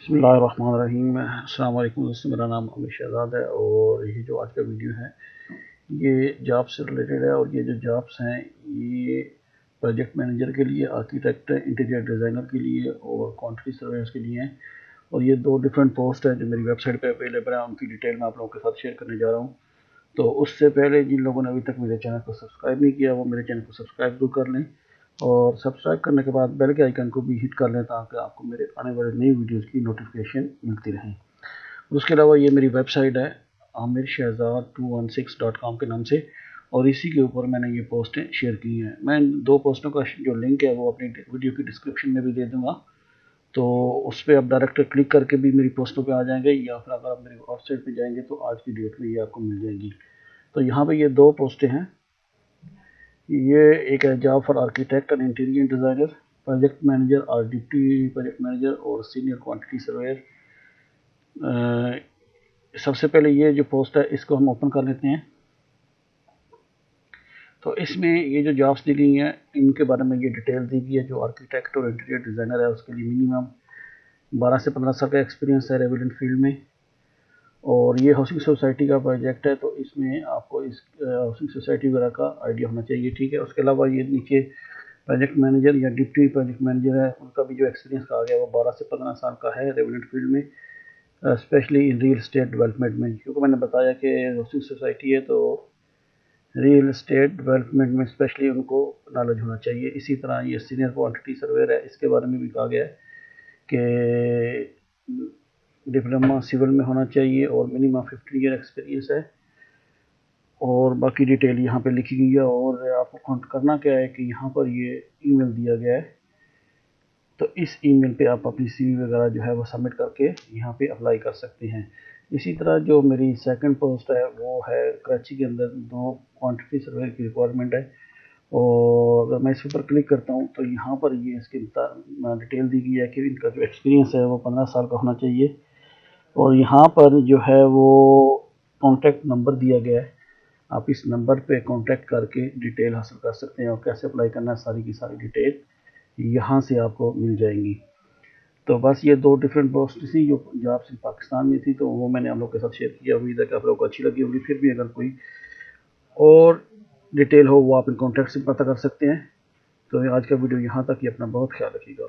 बिस्मिल्लाहिर्रहमानिर्रहीम। अस्सलाम वालेकुम दोस्तों, मेरा नाम अमीर शहजाद है और ये जो आज का वीडियो है ये जॉब से रिलेटेड है। और ये जो जॉब्स हैं ये प्रोजेक्ट मैनेजर के लिए, आर्किटेक्ट, इंटीरियर डिज़ाइनर के लिए और क्वांटिटी सर्वेयर्स के लिए हैं। और ये दो डिफरेंट पोस्ट हैं जो मेरी वेबसाइट पे अवेलेबल है, उनकी डिटेल मैं आप लोगों के साथ शेयर करने जा रहा हूँ। तो उससे पहले जिन लोगों ने अभी तक मेरे चैनल को सब्सक्राइब नहीं किया वो मेरे चैनल को सब्सक्राइब जरूर कर लें और सब्सक्राइब करने के बाद बेल के आइकन को भी हिट कर लें ताकि आपको मेरे आने वाले नई वीडियोस की नोटिफिकेशन मिलती रहे। उसके अलावा ये मेरी वेबसाइट है amirshahdad216.com के नाम से, और इसी के ऊपर मैंने ये पोस्टें शेयर की हैं। मैं दो पोस्टों का जो लिंक है वो अपनी वीडियो की डिस्क्रिप्शन में भी दे दूँगा, तो उस पर आप डायरेक्ट क्लिक करके भी मेरी पोस्टों पे आ जाएंगे, या फिर अगर आप मेरी वेबसाइट पे जाएंगे तो आज की डेट में ये आपको मिल जाएगी। तो यहाँ पे ये दो पोस्टें हैं। ये एक है job for architect and interior designer, project manager और डिप्टी प्रोजेक्ट मैनेजर और सीनियर क्वांटिटी सर्वेयर। सबसे पहले ये जो पोस्ट है इसको हम ओपन कर लेते हैं। तो इसमें ये जो जॉब्स दी गई हैं इनके बारे में ये डिटेल दी गई है। जो आर्किटेक्ट और इंटीरियर डिज़ाइनर है उसके लिए मिनिमम 12 से 15 साल का एक्सपीरियंस है रेवेलेंट फील्ड में। और ये हाउसिंग सोसाइटी का प्रोजेक्ट है, तो इसमें आपको इस हाउसिंग सोसाइटी वगैरह का आइडिया होना चाहिए, ठीक है। उसके अलावा ये नीचे प्रोजेक्ट मैनेजर या डिप्टी प्रोजेक्ट मैनेजर है, उनका भी जो एक्सपीरियंस कहा गया वो 12 से 15 साल का है रेवेलेंट फील्ड में, specially in real estate development में। क्योंकि मैंने बताया कि हाउसिंग सोसाइटी है तो रियल एस्टेट डेवलपमेंट में स्पेशली उनको नॉलेज होना चाहिए। इसी तरह ये सीनियर क्वांटिटी सर्वेयर है, इसके बारे में भी कहा गया है कि डिप्लोमा सिविल में होना चाहिए और मिनिमम 15 ईयर एक्सपीरियंस है। और बाकी डिटेल यहाँ पे लिखी गई है। और आपको करना क्या है कि यहाँ पर ये ईमेल दिया गया है, तो इस ईमेल पे आप अपनी सीवी वगैरह जो है वो सबमिट करके यहाँ पे अप्लाई कर सकते हैं। इसी तरह जो मेरी सेकंड पोस्ट है वो है कराची के अंदर दो क्वांटिटी सर्वेयर की रिक्वायरमेंट है। और अगर मैं इस पर क्लिक करता हूँ तो यहाँ पर ये इसकी डिटेल दी गई है कि इनका जो एक्सपीरियंस है वो 15 साल का होना चाहिए। और यहाँ पर जो है वो कॉन्टैक्ट नंबर दिया गया है, आप इस नंबर पे कांटेक्ट करके डिटेल हासिल कर सकते हैं और कैसे अप्लाई करना है सारी की सारी डिटेल यहाँ से आपको मिल जाएंगी। तो बस ये दो डिफरेंट पोस्ट थी जो जॉब से पाकिस्तान में थी, तो वो मैंने आप लोग के साथ शेयर किया। उम्मीद है कि आप लोग को अच्छी लगी होगी। फिर भी अगर कोई और डिटेल हो वो आप इन कॉन्टैक्ट से पता कर सकते हैं। तो आज का वीडियो यहाँ तक ही। अपना बहुत ख्याल रखिएगा।